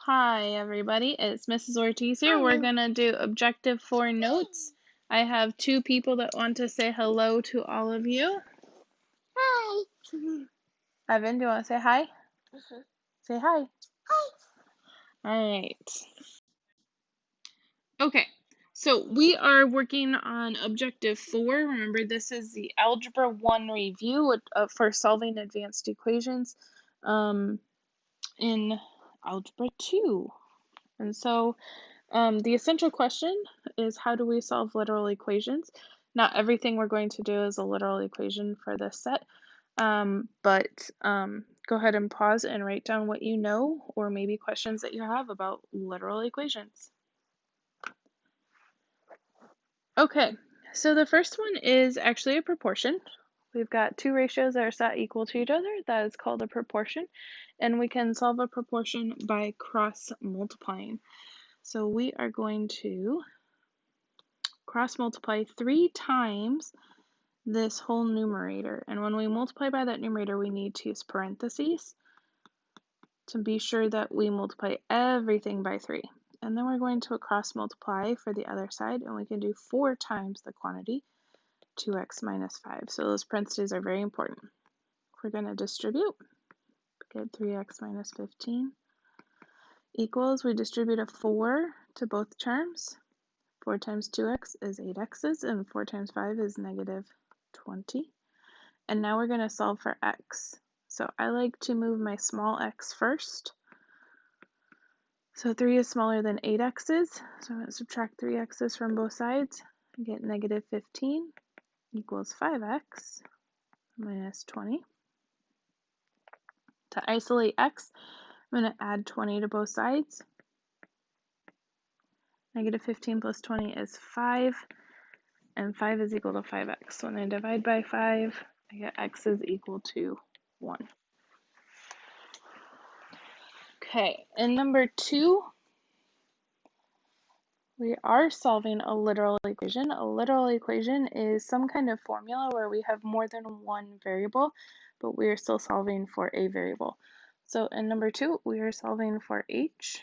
Hi everybody, it's Mrs. Ortiz here. We're gonna do Objective 4 notes. I have two people that want to say hello to all of you. Hi. Evan, do you want to say hi? Say hi. Hi. Alright. Okay, so we are working on Objective 4. Remember, this is the Algebra 1 review for solving advanced equations in Algebra 2. And so the essential question is, how do we solve literal equations? Not everything we're going to do is a literal equation for this set, but go ahead and pause and write down what you know or maybe questions that you have about literal equations. Okay, so the first one is actually a proportion. We've got two ratios that are set equal to each other. That is called a proportion, and we can solve a proportion by cross multiplying. So we are going to cross multiply 3 times this whole numerator. And when we multiply by that numerator, we need to use parentheses to be sure that we multiply everything by 3. And then we're going to cross multiply for the other side, and we can do 4 times the quantity, 2x minus 5. So those parentheses are very important. We're going to distribute, get 3x minus 15 equals, we distribute a 4 to both terms. 4 times 2x is 8x's, and 4 times 5 is negative 20. And now we're going to solve for x. So I like to move my small x first. So 3 is smaller than 8x's, so I'm going to subtract 3x's from both sides and get negative 15 equals 5x minus 20. To isolate x, I'm going to add 20 to both sides. Negative 15 plus 20 is 5, and 5 is equal to 5x. So when I divide by 5, I get x is equal to 1. Okay, and number 2, we are solving a literal equation. A literal equation is some kind of formula where we have more than one variable, but we are still solving for a variable. So in number 2, we are solving for h.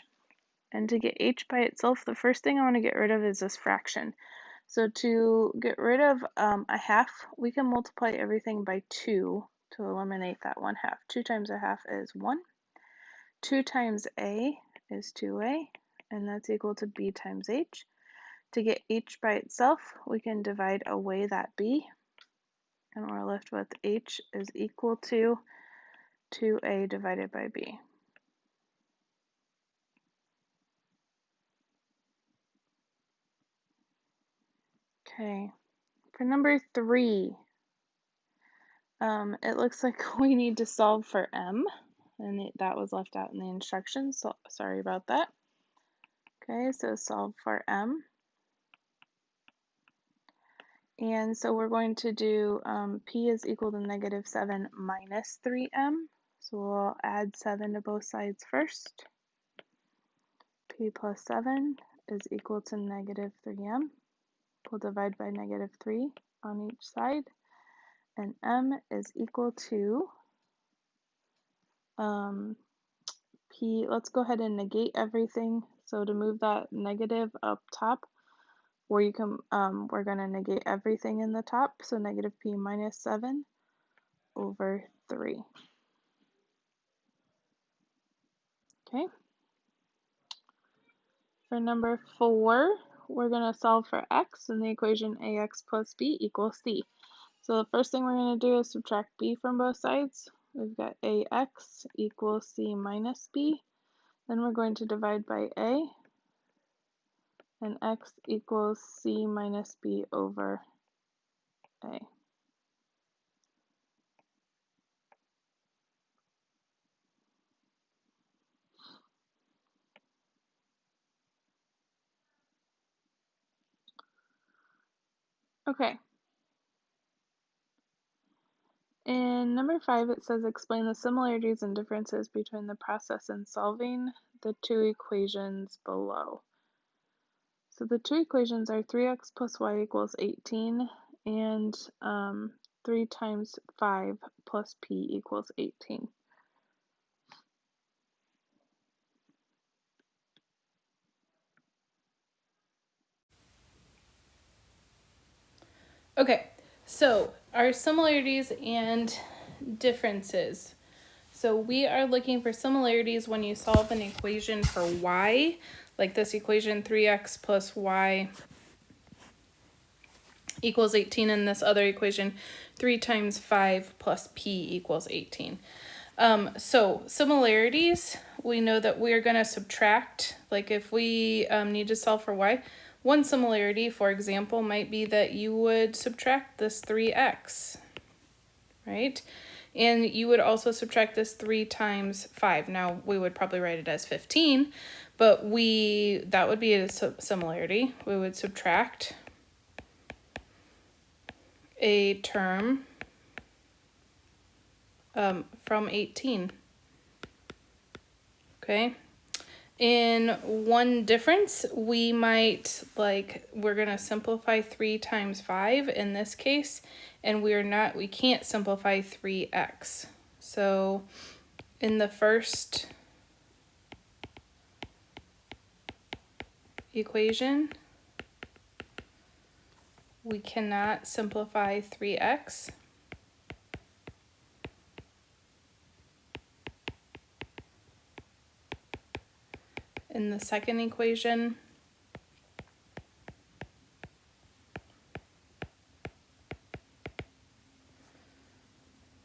And to get h by itself, the first thing I want to get rid of is this fraction. So to get rid of a half, we can multiply everything by 2 to eliminate that 1/2. 2 times a half is 1. 2 times a is 2a, and that's equal to b times h. To get h by itself, we can divide away that b, and we're left with h is equal to 2a divided by b. Okay, for number 3, it looks like we need to solve for m, and that was left out in the instructions, so sorry about that. Okay, so solve for m. And so we're going to do p is equal to negative 7 minus 3m. So we'll add 7 to both sides first. P plus 7 is equal to negative 3m. We'll divide by negative 3 on each side. And m is equal to p. Let's go ahead and negate everything. So to move that negative up top, or you can, we're going to negate everything in the top. So negative p minus 7 over 3. Okay. For number 4, we're going to solve for x in the equation ax plus b equals c. So the first thing we're going to do is subtract b from both sides. We've got ax equals c minus b. Then we're going to divide by a, and x equals c minus b over a. Okay. In number 5, it says explain the similarities and differences between the process in solving the two equations below. So the two equations are 3x plus y equals 18 and 3 times 5 plus p equals 18. Okay, so our similarities and differences. So we are looking for similarities when you solve an equation for y, like this equation 3x plus y equals 18, and this other equation 3 times 5 plus p equals 18. So similarities, we know that we are going to subtract, like if we need to solve for y, one similarity, for example, might be that you would subtract this 3x, right? And you would also subtract this 3 times 5. Now, we would probably write it as 15, but that would be a similarity. We would subtract a term from 18. Okay. In one difference, we might, we're going to simplify 3 times 5 in this case, and we can't simplify 3x. So in the first equation, we cannot simplify 3x. In the second equation,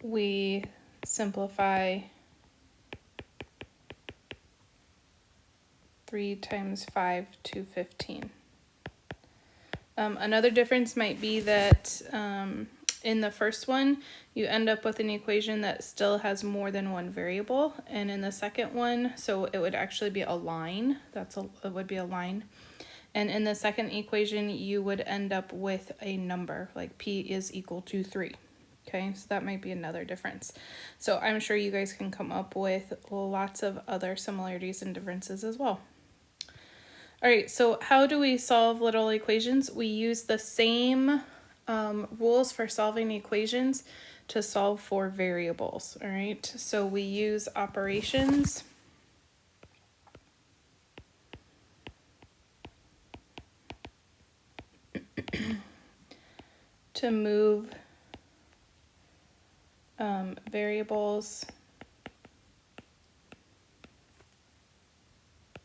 we simplify 3 times 5 to 15. Another difference might be that in the first one, you end up with an equation that still has more than one variable, and in the second one, so it would actually be a line. It would be a line. And in the second equation, you would end up with a number, like p is equal to 3. Okay, so that might be another difference. So I'm sure you guys can come up with lots of other similarities and differences as well. All right, so how do we solve literal equations? We use the same rules for solving equations to solve for variables, all right? So we use operations to move variables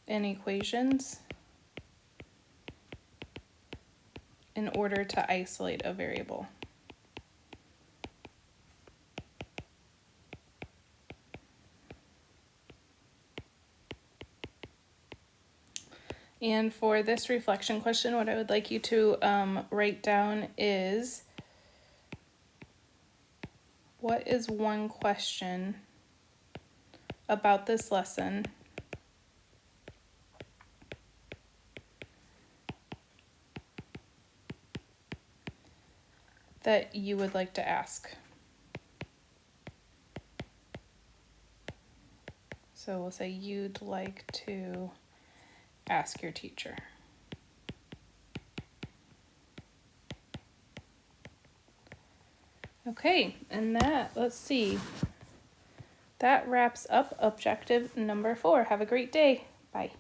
in equations in order to isolate a variable. And for this reflection question, what I would like you to write down is, what is one question about this lesson that you would like to ask? So we'll say you'd like to ask your teacher. Okay, and let's see. That wraps up objective number 4. Have a great day. Bye.